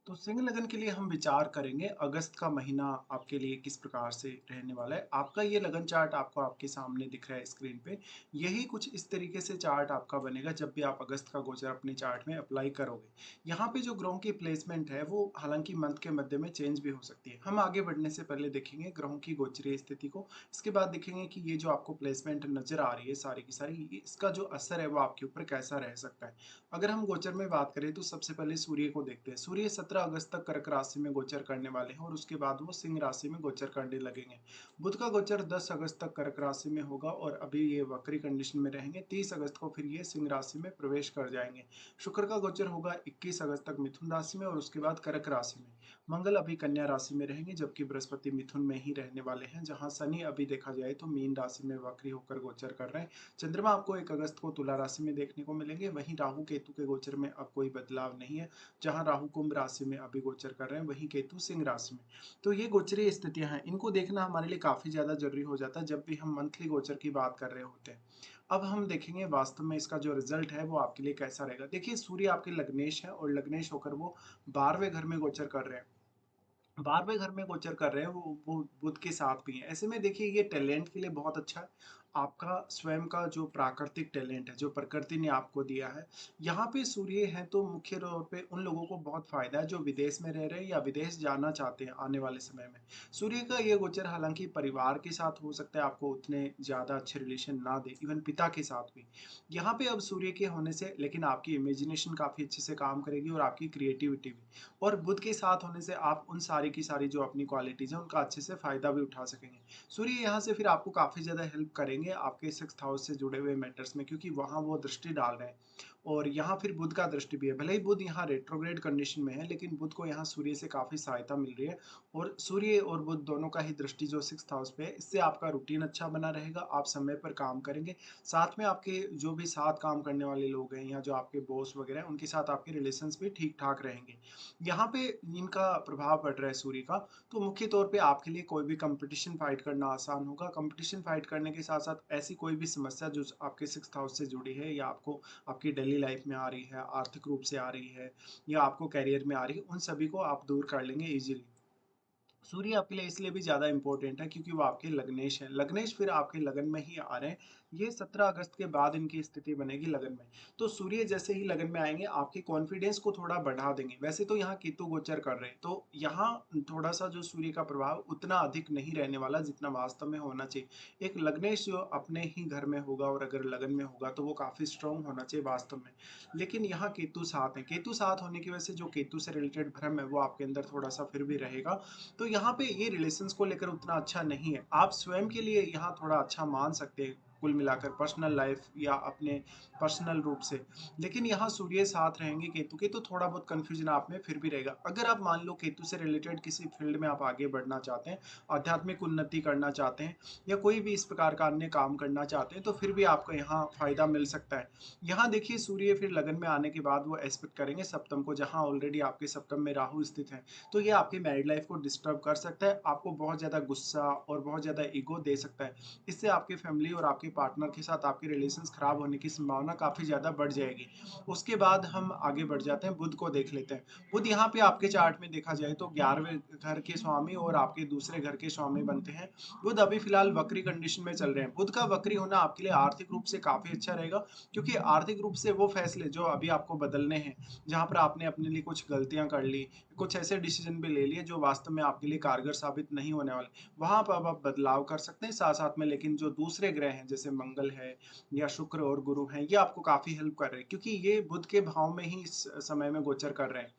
तो सिंह लगन के लिए हम विचार करेंगे अगस्त का महीना आपके लिए किस प्रकार से रहने वाला है। आपका ये लगन चार्ट आपको आपके सामने दिख रहा है स्क्रीन पे। यही कुछ इस तरीके से चार्ट आपका बनेगा जब भी आप अगस्त का गोचर अपने चार्ट में अप्लाई करोगे। यहाँ पे जो ग्रहों की प्लेसमेंट है वो हालांकि मंथ के मध्य में चेंज भी हो सकती है। हम आगे बढ़ने से पहले देखेंगे ग्रहों की गोचरीय स्थिति को। इसके बाद देखेंगे कि ये जो आपको प्लेसमेंट नजर आ रही है सारी की सारी, इसका जो असर है वो आपके ऊपर कैसा रह सकता है। अगर हम गोचर में बात करें तो सबसे पहले सूर्य को देखते हैं। सूर्य 17 अगस्त तक कर्क राशि में गोचर करने वाले हैं और उसके बाद वो सिंह राशि में गोचर करने लगेंगे। बुध का गोचर 10 अगस्त तक कर्क राशि में होगा और अभी ये वक्री कंडीशन में रहेंगे। 30 अगस्त को फिर ये सिंह राशि में प्रवेश कर जाएंगे। शुक्र का गोचर होगा 21 अगस्त तक मिथुन राशि में और उसके बाद कर्क राशि में। मंगल अभी कन्या राशि में रहेंगे जबकि बृहस्पति मिथुन में ही रहने वाले हैं, जहां शनि अभी देखा जाए तो मीन राशि में वक्री होकर गोचर कर रहे हैं। चंद्रमा आपको 1 अगस्त को तुला राशि में देखने को मिलेंगे। वहीं राहु केतु के गोचर में अब कोई बदलाव नहीं है। जहां राहु कुंभ राशि में अभी गोचर कर रहे हैं, वहीं केतु सिंह राशि में। तो ये गोचरीय स्थितियां हैं, इनको देखना हमारे लिए काफी ज्यादा जरूरी हो जाता है जब भी हम मंथली गोचर की बात कर रहे होते हैं। अब हम देखेंगे वास्तव में इसका जो रिजल्ट है वो आपके लिए कैसा रहेगा। देखिए, सूर्य आपके लग्नेश है और लग्नेश होकर वो 12वें घर में गोचर कर रहे हैं। 12वें घर में गोचर कर रहे हैं, वो बुध के साथ भी हैं। ऐसे में देखिए, ये टैलेंट के लिए बहुत अच्छा है। आपका स्वयं का जो प्राकृतिक टैलेंट है, जो प्रकृति ने आपको दिया है, यहाँ पे सूर्य है तो मुख्य तौर पे उन लोगों को बहुत फायदा है जो विदेश में रह रहे हैं या विदेश जाना चाहते हैं आने वाले समय में। सूर्य का ये गोचर हालांकि परिवार के साथ हो सकता है, आपको उतने ज्यादा अच्छे रिलेशन ना दे, इवन पिता के साथ भी। यहाँ पे अब सूर्य के होने से लेकिन आपकी इमेजिनेशन काफी अच्छे से काम करेगी और आपकी क्रिएटिविटी भी। और बुध के साथ होने से आप उन सारी की सारी जो अपनी क्वालिटीज हैं उनका अच्छे से फायदा भी उठा सकेंगे। सूर्य यहाँ से फिर आपको काफी ज्यादा हेल्प करेंगे आपके 6th हाउस से जुड़े हुए मैटर्स में, क्योंकि वहां वो दृष्टि डाल रहे हैं। और यहाँ फिर बुध का दृष्टि भी है। भले ही बुध यहाँ रेट्रोग्रेड कंडीशन में है, लेकिन बुध को यहाँ सूर्य से काफी सहायता मिल रही है। और सूर्य और बुध दोनों का ही दृष्टि जो 6th हाउस पे है, इससे आपका रूटीन अच्छा बना रहेगा, आप समय पर काम करेंगे। साथ में आपके जो भी साथ काम करने वाले लोग हैं या जो आपके बॉस वगैरह हैं, उनके साथ आपके रिलेशंस भी ठीक ठाक रहेंगे। यहाँ पे इनका प्रभाव पड़ रहा है सूर्य का। तो मुख्य तौर पे आपके लिए कोई भी कंपटीशन फाइट करना आसान होगा। कंपटीशन फाइट करने के साथ साथ ऐसी कोई भी समस्या जो आपके 6th हाउस से जुड़ी है या आपको आपकी डेली लाइफ में आ रही है, आर्थिक रूप से आ रही है या आपको करियर में आ रही है, उन सभी को आप दूर कर लेंगे इजीली। सूर्य आपके लिए इसलिए भी ज़्यादा इंपॉर्टेंट है क्योंकि वो आपके लग्नेश हैं। लग्नेश फिर आपके लगन में ही आ रहे हैं। ये 17 अगस्त के बाद इनकी स्थिति बनेगी लगन में। तो सूर्य जैसे ही लगन में आएँगे, आपके कॉन्फिडेंस को थोड़ा बढ़ा देंगे। वैसे तो यहाँ केतु गोचर कर रहे हैं, तो यहाँ थोड़ा-सा जो सूर्य का प्रभाव उतना अधिक नहीं रहने वाला जितना वास्तव में होना चाहिए। एक लग्नेश जो अपने ही घर में होगा और अगर लगन में होगा तो वो काफ़ी स्ट्रॉन्ग होना चाहिए वास्तव में। लेकिन यहाँ केतु साथ है। केतु साथ होने की वजह से जो केतु से रिलेटेड भ्रम है वो आपके अंदर थोड़ा-सा फिर भी रहेगा। तो यहाँ पे ये रिलेशंस को लेकर उतना अच्छा नहीं है। आप स्वयं के लिए यहाँ थोड़ा अच्छा मान सकते हैं, कुल मिलाकर पर्सनल लाइफ या अपने पर्सनल रूप से। लेकिन यहाँ सूर्य साथ रहेंगे केतु के, तो थोड़ा बहुत कन्फ्यूजन आप में फिर भी रहेगा। अगर आप मान लो केतु से रिलेटेड किसी फील्ड में आप आगे बढ़ना चाहते हैं, आध्यात्मिक उन्नति करना चाहते हैं या कोई भी इस प्रकार का अन्य काम करना चाहते हैं, तो फिर भी आपको यहाँ फायदा मिल सकता है। यहाँ देखिए, सूर्य फिर लगन में आने के बाद वो एस्पेक्ट करेंगे सप्तम को, जहाँ ऑलरेडी आपके सप्तम में राहु स्थित है। तो ये आपकी मैरिड लाइफ को डिस्टर्ब कर सकता है, आपको बहुत ज़्यादा गुस्सा और बहुत ज़्यादा ईगो दे सकता है। इससे आपकी फैमिली और आपके पार्टनर के साथ आपके रिलेशंस खराब होने की संभावना काफ़ी ज़्यादा बढ़ जाएगी। उसके बाद हम आगे बढ़ जाते हैं, बुध को देख लेते हैं। बुध यहाँ पे आपके चार्ट में देखा जाए तो 11वें घर के स्वामी और आपके दूसरे घर के स्वामी बनते हैं। बुध अभी फिलहाल वक्री कंडीशन में चल रहे हैं। बुध का वक्री होना आपके लिए आर्थिक रूप से काफ़ी अच्छा रहेगा, क्योंकि आर्थिक रूप से वो फैसले जो अभी आपको बदलने हैं, जहाँ पर आपने अपने लिए कुछ गलतियाँ कर ली, कुछ ऐसे डिसीजन भी ले लिए जो वास्तव में आपके लिए कारगर साबित नहीं होने वाले, वहां पर अब आप बदलाव कर सकते हैं साथ साथ में। लेकिन जो दूसरे ग्रह हैं जैसे मंगल है या शुक्र और गुरु हैं, ये आपको काफी हेल्प कर रहे हैं क्योंकि ये बुध के भाव में ही इस समय में गोचर कर रहे हैं।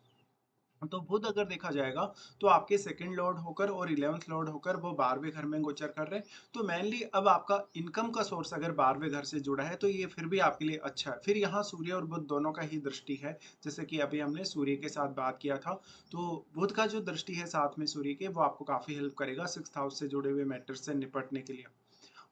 तो बुध अगर देखा जाएगा तो आपके सेकंड लॉर्ड होकर और 11th लॉर्ड होकर वो 12वें घर में गोचर कर रहे हैं। तो मेनली अब आपका इनकम का सोर्स अगर 12वें घर से जुड़ा है तो ये फिर भी आपके लिए अच्छा है। फिर यहाँ सूर्य और बुध दोनों का ही दृष्टि है, जैसे कि अभी हमने सूर्य के साथ बात किया था। तो बुध का जो दृष्टि है साथ में सूर्य के, वो आपको काफी हेल्प करेगा 6th हाउस से जुड़े हुए मैटर्स से निपटने के लिए।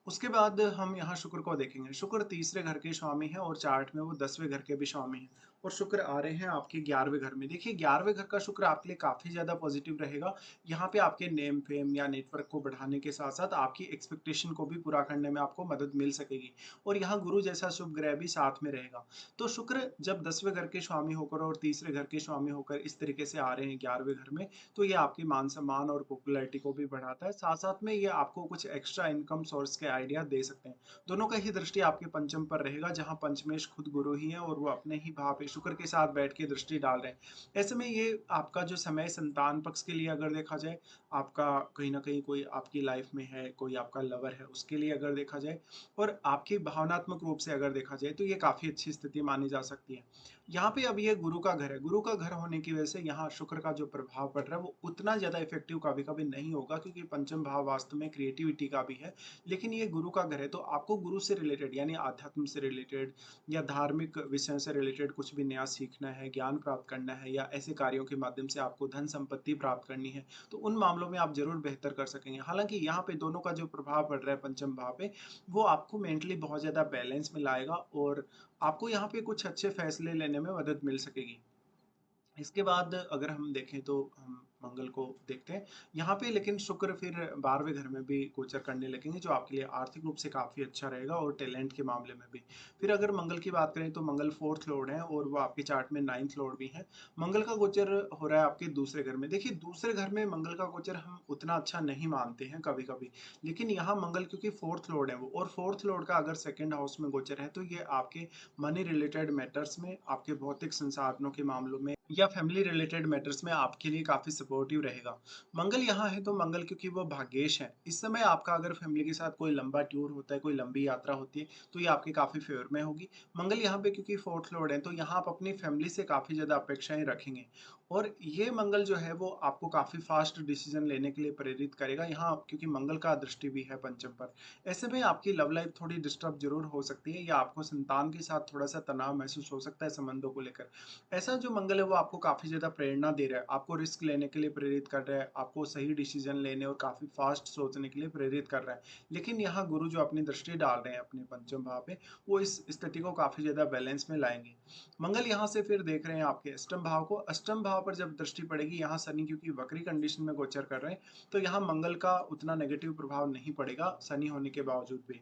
उसके बाद हम यहाँ शुक्र को देखेंगे। शुक्र तीसरे घर के स्वामी है और चार्ट में वो 10वें घर के भी स्वामी है। और शुक्र आ रहे हैं आपके 11वें घर में। देखिए 11वें घर का शुक्र आपके लिए काफ़ी ज़्यादा पॉजिटिव रहेगा। यहाँ पे आपके नेम फेम या नेटवर्क को बढ़ाने के साथ-साथ आपकी एक्सपेक्टेशन को भी पूरा करने में आपको मदद मिल सकेगी। और यहाँ गुरु जैसा शुभ ग्रह भी साथ में रहेगा। तो शुक्र जब 10वें घर के स्वामी होकर और तीसरे घर के स्वामी होकर इस तरीके से आ रहे हैं 11वें घर में, तो ये आपके मान-सम्मान और पॉपुलैरिटी को भी बढ़ाता है। साथ-साथ में ये आपको कुछ एक्स्ट्रा इनकम सोर्स के आइडिया दे सकते हैं। दोनों का ही दृष्टि आपके पंचम पर रहेगा, जहाँ पंचमेश खुद गुरु ही है और वो अपने ही भाव पे शुक्र के साथ बैठ के दृष्टि डाल रहे हैं। ऐसे में ये आपका जो समय संतान पक्ष के लिए अगर देखा जाए, आपका कहीं न कहीं कोई आपकी लाइफ में है, कोई आपका लवर है, उसके लिए अगर देखा जाए और आपकी भावनात्मक रूप से अगर देखा जाए, तो ये काफ़ी अच्छी स्थिति मानी जा सकती है। यहाँ पे अब ये गुरु का घर है, गुरु का घर होने की वजह से यहाँ शुक्र का जो प्रभाव पड़ रहा है, वो उतना ज़्यादा इफ़ेक्टिव कभी-कभी नहीं होगा, क्योंकि पंचम भाव वास्तव में क्रिएटिविटी का भी है। लेकिन ये गुरु का घर है, तो आपको गुरु से रिलेटेड यानी आध्यात्म से रिलेटेड या धार्मिक विषयों से रिलेटेड कुछ भी नया सीखना है, ज्ञान प्राप्त करना है या ऐसे कार्यों के माध्यम से आपको धन संपत्ति प्राप्त करनी है, तो उन मामलों में आप ज़रूर बेहतर कर सकेंगे। हालाँकि यहाँ पे दोनों का जो प्रभाव पड़ रहा है पंचम भाव पे, वो आपको मेंटली बहुत ज़्यादा बैलेंस में लाएगा और आपको यहाँ पे कुछ अच्छे फैसले लेने में मदद मिल सकेगी। इसके बाद अगर हम देखें तो हम मंगल को देखते हैं। यहाँ पे लेकिन शुक्र फिर 12वें घर में भी गोचर करने लगेंगे, जो आपके लिए आर्थिक रूप से काफ़ी अच्छा रहेगा और टैलेंट के मामले में भी। फिर अगर मंगल की बात करें तो मंगल 4th लॉर्ड हैं और वो आपके चार्ट में 9th लॉर्ड भी हैं। मंगल का गोचर हो रहा है आपके दूसरे घर में। देखिए दूसरे घर में मंगल का गोचर हम उतना अच्छा नहीं मानते हैं कभी-कभी। लेकिन यहाँ मंगल क्योंकि 4th लॉर्ड है वो और 4th लॉर्ड का अगर 2nd हाउस में गोचर है, तो ये आपके मनी रिलेटेड मैटर्स में, आपके भौतिक संसाधनों के मामलों में या फैमिली रिलेटेड मैटर्स में आपके लिए काफ़ी सपोर्टिव रहेगा। मंगल यहाँ है तो मंगल क्योंकि वो भाग्येश है, इस समय आपका अगर फैमिली के साथ कोई लंबा टूर होता है, कोई लंबी यात्रा होती है, तो ये आपके काफ़ी फ़ेवर में होगी। मंगल यहाँ पे क्योंकि 4th लॉर्ड है, तो यहाँ आप अपनी फैमिली से काफ़ी ज़्यादा अपेक्षाएँ रखेंगे और ये मंगल जो है वो आपको काफ़ी फ़ास्ट डिसीज़न लेने के लिए प्रेरित करेगा। यहाँ क्योंकि मंगल का दृष्टि भी है पंचम पर। ऐसे में आपकी लव लाइफ़ थोड़ी डिस्टर्ब ज़रूर हो सकती है या आपको संतान के साथ थोड़ा-सा तनाव महसूस हो सकता है संबंधों को लेकर। ऐसा जो मंगल है वो आपको काफ़ी ज़्यादा प्रेरणा दे रहा है, आपको रिस्क लेने के लिए प्रेरित कर रहा है, आपको सही डिसीज़न लेने और काफ़ी फ़ास्ट सोचने के लिए प्रेरित कर रहा है। लेकिन यहाँ गुरु जो अपनी दृष्टि डाल रहे हैं अपने पंचम भाव पे, वो इस स्थिति को काफ़ी ज़्यादा बैलेंस में लाएँगे। मंगल यहाँ से फिर देख रहे हैं आपके अष्टम भाव को, अष्टम भाव पर जब दृष्टि पड़ेगी, यहाँ शनि क्योंकि वक्री कंडीशन में गोचर कर रहे हैं, तो यहाँ मंगल का उतना नेगेटिव प्रभाव नहीं पड़ेगा, शनि होने के बावजूद भी।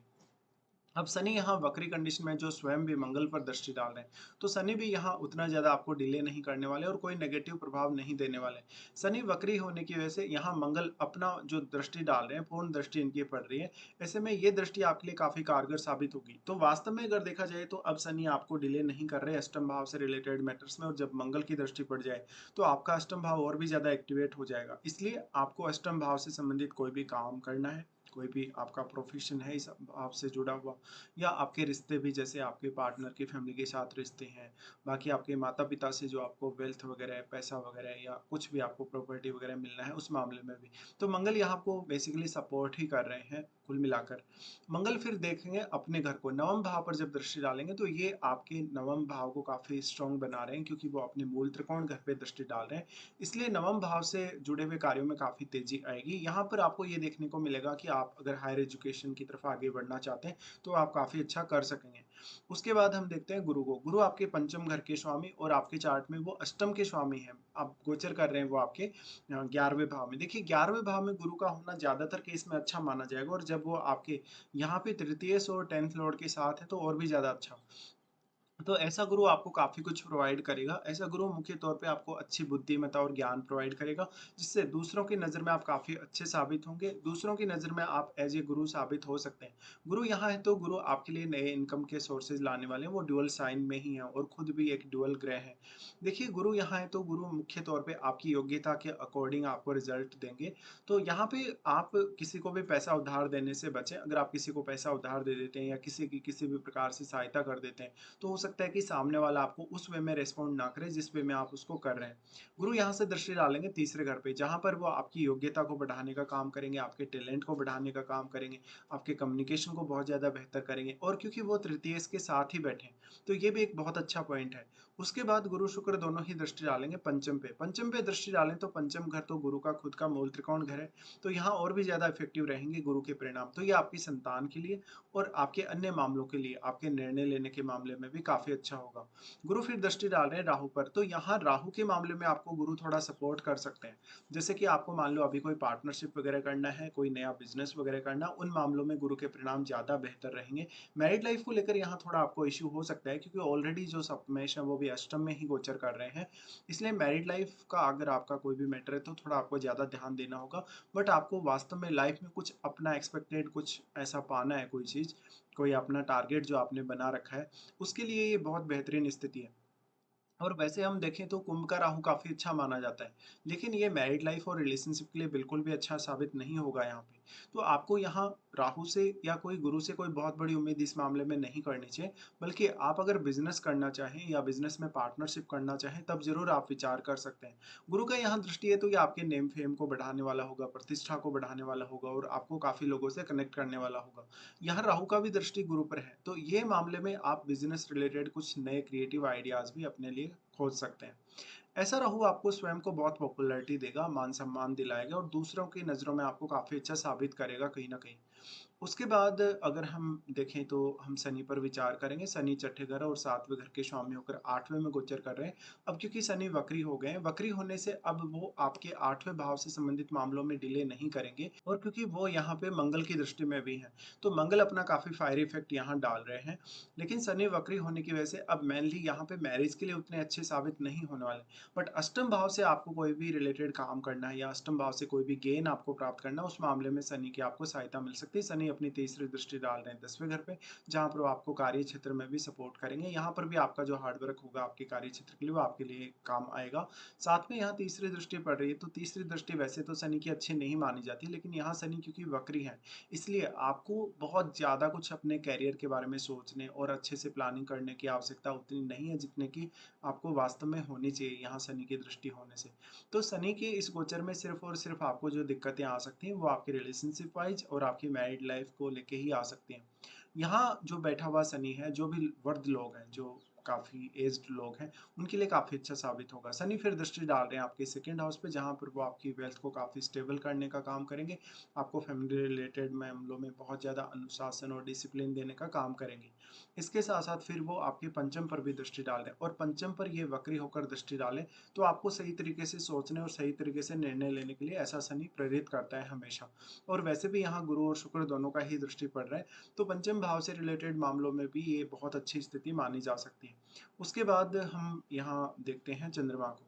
अब शनि यहाँ वक्री कंडीशन में जो स्वयं भी मंगल पर दृष्टि डाल रहे हैं, तो शनि भी यहाँ उतना ज़्यादा आपको डिले नहीं करने वाले और कोई नेगेटिव प्रभाव नहीं देने वाले। शनि वक्री होने की वजह से यहाँ मंगल अपना जो दृष्टि डाल रहे हैं, पूर्ण दृष्टि इनकी पड़ रही है। ऐसे में ये दृष्टि आपके लिए काफ़ी कारगर साबित होगी। तो वास्तव में अगर देखा जाए तो अब शनि आपको डिले नहीं कर रहे अष्टम भाव से रिलेटेड मैटर्स में और जब मंगल की दृष्टि पड़ जाए, तो आपका अष्टम भाव और भी ज़्यादा एक्टिवेट हो जाएगा। इसलिए आपको अष्टम भाव से संबंधित कोई भी काम करना है, कोई भी आपका प्रोफ़ेशन है इस भाव से जुड़ा हुआ या आपके रिश्ते भी जैसे आपके पार्टनर की फैमिली के साथ रिश्ते हैं, बाकी आपके माता-पिता से जो आपको वेल्थ वगैरह है, पैसा वगैरह है या कुछ भी आपको प्रॉपर्टी वगैरह मिलना है, उस मामले में भी। तो मंगल यहाँ आपको बेसिकली सपोर्ट ही कर रहे हैं कुल मिलाकर। मंगल फिर देखेंगे अपने घर को, नवम भाव पर जब दृष्टि डालेंगे तो ये आपके नवम भाव को काफ़ी स्ट्रॉन्ग बना रहे हैं क्योंकि वो अपने मूल त्रिकोण घर पे दृष्टि डाल रहे हैं। इसलिए नवम भाव से जुड़े हुए कार्यों में काफ़ी तेज़ी आएगी। यहाँ पर आपको ये देखने को मिलेगा कि आप अगर हायर एजुकेशन की तरफ आगे बढ़ना चाहते हैं, तो आप काफ़ी अच्छा कर सकेंगे। उसके बाद हम देखते हैं गुरु को। गुरु आपके पंचम घर के स्वामी और आपके चार्ट में वो अष्टम के स्वामी हैं। आप गोचर कर रहे हैं वो आपके 11वें भाव में। देखिए 11वें भाव में गुरु का होना ज़्यादातर केस में अच्छा माना जाएगा और जब वो आपके यहाँ पे तृतीयेश और 10th लॉर्ड के साथ है तो और भी ज़्यादा अच्छा। तो ऐसा गुरु आपको काफ़ी कुछ प्रोवाइड करेगा। ऐसा गुरु मुख्य तौर पे आपको अच्छी बुद्धिमत्ता और ज्ञान प्रोवाइड करेगा, जिससे दूसरों की नज़र में आप काफ़ी अच्छे साबित होंगे। दूसरों की नज़र में आप एज़ ए गुरु साबित हो सकते हैं। गुरु यहाँ है तो गुरु आपके लिए नए इनकम के सोर्सेज़ लाने वाले हैं, वो ड्यूअल साइन में ही हैं और खुद भी एक ड्यूअल ग्रह हैं। देखिए गुरु यहाँ है तो गुरु मुख्य तौर पे आपकी योग्यता के अकॉर्डिंग आपको रिज़ल्ट देंगे। तो यहाँ पे आप किसी को भी पैसा उधार देने से बचें। अगर आप किसी को पैसा उधार दे देते हैं या किसी की किसी भी प्रकार से सहायता कर देते हैं, तो हो सकता है कि सामने वाला आपको उस वे में रिस्पॉन्ड ना करे जिस वे में आप उसको कर रहे हैं। गुरु यहाँ से दृष्टि डालेंगे तीसरे घर पे, जहाँ पर वो आपकी योग्यता को बढ़ाने का काम करेंगे, आपके टैलेंट को बढ़ाने का काम करेंगे, आपके कम्युनिकेशन को बहुत ज़्यादा बेहतर करेंगे और क्योंकि वो तृतीय के साथ ही बैठे हैं, तो ये भी एक बहुत अच्छा पॉइंट है। उसके बाद गुरु शुक्र दोनों ही दृष्टि डालेंगे पंचम पे। पंचम पे दृष्टि डालें तो पंचम घर तो गुरु का खुद का मूल त्रिकोण घर है, तो यहाँ और भी ज़्यादा इफ़ेक्टिव रहेंगे गुरु के परिणाम। तो ये आपकी संतान के लिए और आपके अन्य मामलों के लिए, आपके निर्णय लेने के मामले में भी काफ़ी अच्छा होगा। गुरु फिर दृष्टि डाल रहे हैं राहु पर, तो यहाँ राहु के मामले में आपको गुरु थोड़ा सपोर्ट कर सकते हैं। जैसे कि आपको मान लो अभी कोई पार्टनरशिप वगैरह करना है, कोई नया बिज़नेस वगैरह करना, उन मामलों में गुरु के परिणाम ज़्यादा बेहतर रहेंगे। मैरिड लाइफ को लेकर यहाँ थोड़ा आपको इश्यू हो सकता है, क्योंकि ऑलरेडी जो सप्तमेश है वो भी अष्टम में ही गोचर कर रहे हैं। इसलिए मैरिड लाइफ का अगर आपका कोई भी मैटर है तो थोड़ा आपको ज़्यादा ध्यान देना होगा। बट आपको वास्तव में लाइफ में कुछ अपना एक्सपेक्टेड कुछ ऐसा पाना है, कोई चीज़, कोई अपना टारगेट जो आपने बना रखा है, उसके लिए ये बहुत बेहतरीन स्थिति है। और वैसे हम देखें तो कुंभ का राहु काफ़ी अच्छा माना जाता है, लेकिन ये मैरिड लाइफ और रिलेशनशिप के लिए बिल्कुल भी अच्छा साबित नहीं होगा यहाँ पे। तो आपको यहाँ राहु से या कोई गुरु से कोई बहुत बड़ी उम्मीद इस मामले में नहीं करनी चाहिए, बल्कि आप अगर बिज़नेस करना चाहें या बिज़नेस में पार्टनरशिप करना चाहें, तब ज़रूर आप विचार कर सकते हैं। गुरु का यहाँ दृष्टि है तो ये आपके नेम फेम को बढ़ाने वाला होगा, प्रतिष्ठा को बढ़ाने वाला होगा और आपको काफ़ी लोगों से कनेक्ट करने वाला होगा। यहाँ राहु का भी दृष्टि गुरु पर है, तो ये मामले में आप बिज़नेस रिलेटेड कुछ नए क्रिएटिव आइडियाज़ भी अपने लिए खोज सकते हैं। ऐसा राहु आपको स्वयं को बहुत पॉपुलैरिटी देगा, मान-सम्मान दिलाएगा और दूसरों की नज़रों में आपको काफ़ी अच्छा साबित करेगा कहीं न कहीं। उसके बाद अगर हम देखें तो हम शनि पर विचार करेंगे। शनि छठे घर और 7वें घर के स्वामी होकर 8वें में गोचर कर रहे हैं। अब क्योंकि शनि वक्री हो गए हैं, वक्री होने से अब वो आपके 8वें भाव से संबंधित मामलों में डिले नहीं करेंगे, और क्योंकि वो यहाँ पे मंगल की दृष्टि में भी हैं, तो मंगल अपना काफ़ी फायरी इफ़ेक्ट यहाँ डाल रहे हैं। लेकिन शनि वक्री होने की वजह से अब मेनली यहाँ पे मैरिज के लिए उतने अच्छे साबित नहीं होने वाले। बट अष्टम भाव से आपको कोई भी रिलेटेड काम करना है या अष्टम भाव से कोई भी गेन आपको प्राप्त करना है, उस मामले में शनि की आपको सहायता मिल सकती है। शनि अपनी तीसरी दृष्टि डाल रहे हैं 10वें घर पे, जहाँ पर वो आपको कार्य क्षेत्र में भी सपोर्ट करेंगे। यहाँ पर भी आपका जो हार्ड वर्क होगा आपके कार्य क्षेत्र के लिए, वो आपके लिए काम आएगा। साथ में यहाँ तीसरी दृष्टि पड़ रही है, तो तीसरी दृष्टि वैसे तो शनि की अच्छी नहीं मानी जाती, लेकिन यहाँ शनि क्योंकि वक्री है, इसलिए आपको बहुत ज़्यादा कुछ अपने करियर के बारे में सोचने और अच्छे से प्लानिंग करने की आवश्यकता उतनी नहीं है, जितने की आपको वास्तव में होनी चाहिए यहाँ शनि की दृष्टि होने से। तो शनि के इस गोचर में सिर्फ़ और सिर्फ़ आपको जो दिक्कतें आ सकती हैं, वो आपके रिलेशनशिप वाइज़ और आपकी मैरिड लाइफ़ को लेके ही आ सकती हैं। यहाँ जो बैठा हुआ शनि है, जो भी वृद्ध लोग हैं, जो काफ़ी एज्ड लोग हैं, उनके लिए काफ़ी अच्छा साबित होगा। शनि फिर दृष्टि डाल रहे हैं आपके 2nd हाउस पे, जहाँ पर वो आपकी वेल्थ को काफ़ी स्टेबल करने का काम करेंगे। आपको फैमिली रिलेटेड मामलों में बहुत ज़्यादा अनुशासन और डिसिप्लिन देने का काम करेंगे। इसके साथ-साथ फिर वो आपके पंचम पर भी दृष्टि डाल रहे हैं, और पंचम पर ये वक्री होकर दृष्टि डालें, तो आपको सही तरीके से सोचने और सही तरीके से निर्णय लेने के लिए ऐसा शनि प्रेरित करता है हमेशा। और वैसे भी यहाँ गुरु और शुक्र दोनों का ही दृष्टि पड़ रहा है, तो पंचम भाव से रिलेटेड मामलों में भी ये बहुत अच्छी स्थिति मानी जा सकती है। उसके बाद हम यहाँ देखते हैं चंद्रमा को।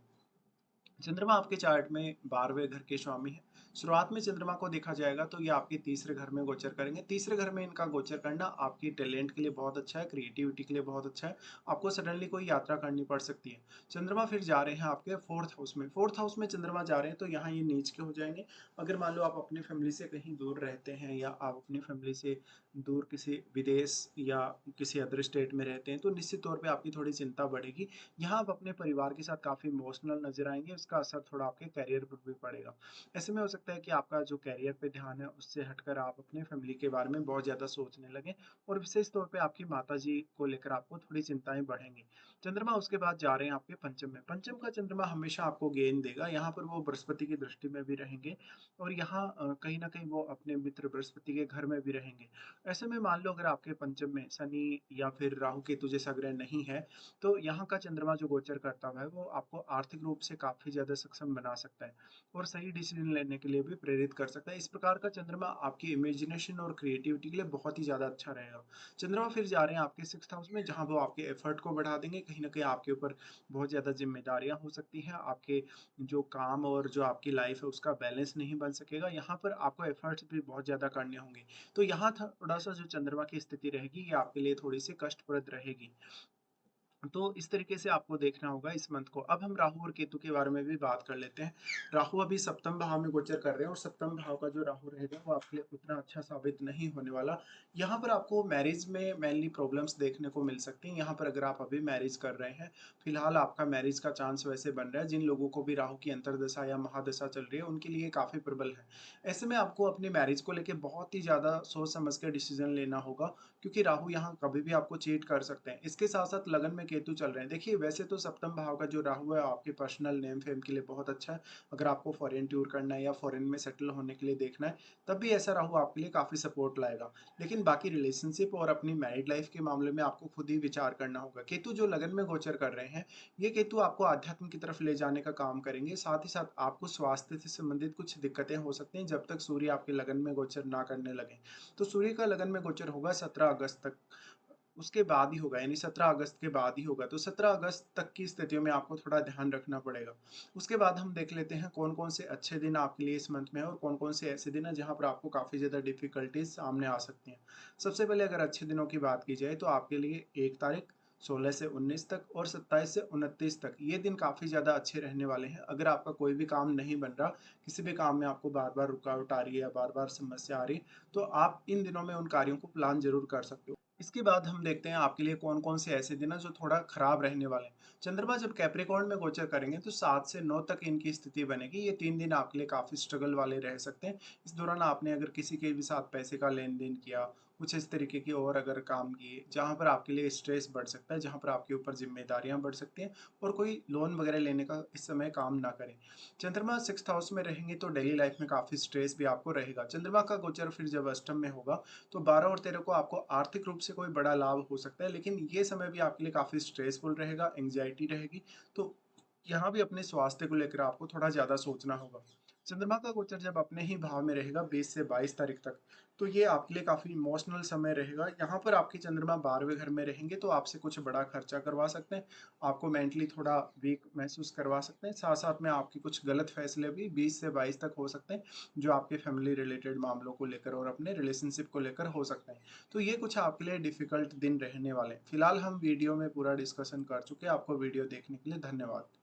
चंद्रमा आपके चार्ट में 12वें घर के स्वामी हैं। शुरुआत में चंद्रमा को देखा जाएगा तो ये आपके तीसरे घर में गोचर करेंगे। तीसरे घर में इनका गोचर करना आपकी टैलेंट के लिए बहुत अच्छा है, क्रिएटिविटी के लिए बहुत अच्छा है। आपको सडनली कोई यात्रा करनी पड़ सकती है। चंद्रमा फिर जा रहे हैं आपके 4th हाउस में। 4th हाउस में चंद्रमा जा रहे हैं तो यहाँ ये नीच के हो जाएँगे। अगर मान लो आप अपनी फैमिली से कहीं दूर रहते हैं, या आप अपनी फैमिली से दूर किसी विदेश या किसी अदर स्टेट में रहते हैं, तो निश्चित तौर पे आपकी थोड़ी चिंता बढ़ेगी। यहाँ आप अपने परिवार के साथ काफ़ी इमोशनल नज़र आएँगे, उसका असर थोड़ा आपके करियर पर भी पड़ेगा। ऐसे में हो सकता है कि आपका जो करियर पे ध्यान है, उससे हटकर आप अपने फैमिली के बारे में बहुत ज़्यादा सोचने लगें, और विशेष तौर पे आपकी माताजी को लेकर आपको थोड़ी चिंताएँ बढ़ेंगी। चंद्रमा उसके बाद जा रहे हैं आपके पंचम में। पंचम का चंद्रमा हमेशा आपको गेन देगा, यहाँ पर वो बृहस्पति की दृष्टि में भी रहेंगे, और यहाँ कहीं न कहीं वो अपने मित्र बृहस्पति के घर में भी रहेंगे। ऐसे में मान लो अगर आपके पंचम में शनि या फिर राहु केतु जैसा ग्रह नहीं है, तो यहाँ का चंद्रमा जो गोचर करता है वो आपको आर्थिक रूप से काफ़ी ज़्यादा सक्षम बना सकता है, और सही डिसीजन लेने के लिए भी प्रेरित कर सकता है। इस प्रकार का चंद्रमा आपकी इमेजिनेशन और क्रिएटिविटी के लिए बहुत ही ज़्यादा अच्छा रहेगा। चंद्रमा फिर जा रहे हैं आपके 6th हाउस में, जहाँ वो आपके एफर्ट को बढ़ा देंगे। कहीं न कहीं आपके ऊपर बहुत ज़्यादा ज़िम्मेदारियाँ हो सकती हैं। आपके जो काम और जो आपकी लाइफ़ है उसका बैलेंस नहीं बन सकेगा। यहाँ पर आपको एफर्ट्स भी बहुत ज़्यादा करने होंगे। तो यहाँ थोड़ा-सा जो चंद्रमा की स्थिति रहेगी, ये आपके लिए थोड़ी-सी कष्टप्रद रहेगी। तो इस तरीके से आपको देखना होगा इस मंथ को। अब हम राहु और केतु के बारे में भी बात कर लेते हैं। राहु अभी सप्तम भाव में गोचर कर रहे हैं, और सप्तम भाव का जो राहु रहेगा वो आपके लिए उतना अच्छा साबित नहीं होने वाला। यहाँ पर आपको मैरिज में मेनली प्रॉब्लम्स देखने को मिल सकती हैं। यहाँ पर अगर आप अभी मैरिज कर रहे हैं, फिलहाल आपका मैरिज का चांस वैसे बन रहा है। जिन लोगों को भी राहु की अंतर्दशा या महादशा चल रही है, उनके लिए काफ़ी प्रबल है। ऐसे में आपको अपनी मैरिज को लेके बहुत ही ज़्यादा सोच समझ के डिसीजन लेना होगा, क्योंकि राहु यहाँ कभी भी आपको चीट कर सकते हैं। इसके साथ-साथ लगन में केतु चल रहे हैं। देखिए वैसे तो सप्तम भाव का जो राहु है आपके पर्सनल नेम फेम के लिए बहुत अच्छा है। अगर आपको फॉरेन टूर करना है या फॉरेन में सेटल होने के लिए देखना है, तब भी ऐसा राहु आपके लिए काफ़ी सपोर्ट लाएगा। लेकिन बाकी रिलेशनशिप और अपनी मैरिड लाइफ के मामले में आपको खुद ही विचार करना होगा। केतु जो लगन में गोचर कर रहे हैं, ये केतु आपको आध्यात्म की तरफ ले जाने का काम करेंगे। साथ ही साथ आपको स्वास्थ्य से संबंधित कुछ दिक्कतें हो सकती हैं जब तक सूर्य आपके लगन में गोचर ना करने लगे। तो सूर्य का लगन में गोचर होगा 17 अगस्त तक, उसके बाद ही होगा, यानी 17 अगस्त के बाद ही होगा। तो 17 अगस्त तक की स्थितियों में आपको थोड़ा ध्यान रखना पड़ेगा। उसके बाद हम देख लेते हैं कौन-कौन से अच्छे दिन आपके लिए इस मंथ में है और कौन-कौन से ऐसे दिन हैं जहाँ पर आपको काफ़ी ज़्यादा डिफ़िकल्टीज़ सामने आ सकती हैं। सबसे पहले अगर अच्छे दिनों की बात की जाए तो आपके लिए 1 तारीख, 16 से 19 तक और 27 से 29 तक ये दिन काफ़ी ज़्यादा अच्छे रहने वाले हैं। अगर आपका कोई भी काम नहीं बन रहा, किसी भी काम में आपको बार-बार रुकावट आ रही है या बार-बार समस्या आ रही है, तो आप इन दिनों में उन कार्यों को प्लान ज़रूर कर सकते हो। इसके बाद हम देखते हैं आपके लिए कौन-कौन से ऐसे दिन हैं जो थोड़ा खराब रहने वाले हैं। चंद्रमा जब कैप्रिकॉर्न में गोचर करेंगे तो 7 से 9 तक इनकी स्थिति बनेगी। ये 3 दिन आपके लिए काफ़ी स्ट्रगल वाले रह सकते हैं। इस दौरान आपने अगर किसी के भी साथ पैसे का लेन-देन किया, कुछ इस तरीके की और अगर काम किए, जहाँ पर आपके लिए स्ट्रेस बढ़ सकता है, जहाँ पर आपके ऊपर ज़िम्मेदारियाँ बढ़ सकती हैं और कोई लोन वगैरह लेने का इस समय काम ना करें। चंद्रमा 6th हाउस में रहेंगे तो डेली लाइफ में काफ़ी स्ट्रेस भी आपको रहेगा। चंद्रमा का गोचर फिर जब अष्टम में होगा तो 12 और 13 को आपको आर्थिक रूप से कोई बड़ा लाभ हो सकता है, लेकिन ये समय भी आपके लिए काफ़ी स्ट्रेसफुल रहेगा, एंग्जायटी रहेगी। तो यहाँ भी अपने स्वास्थ्य को लेकर आपको थोड़ा ज़्यादा सोचना होगा। चंद्रमा का गोचर जब अपने ही भाव में रहेगा 20 से 22 तारीख तक, तो ये आपके लिए काफ़ी इमोशनल समय रहेगा। यहाँ पर आपके चंद्रमा 12वें घर में रहेंगे तो आपसे कुछ बड़ा खर्चा करवा सकते हैं, आपको मेंटली थोड़ा वीक महसूस करवा सकते हैं। साथ-साथ में आपके कुछ गलत फैसले भी 20 से 22 तक हो सकते हैं, जो आपके फैमिली रिलेटेड मामलों को लेकर और अपने रिलेशनशिप को लेकर हो सकते हैं। तो ये कुछ आपके लिए डिफ़िकल्ट दिन रहने वाले हैं। फिलहाल हम वीडियो में पूरा डिस्कशन कर चुके हैं। आपको वीडियो देखने के लिए धन्यवाद।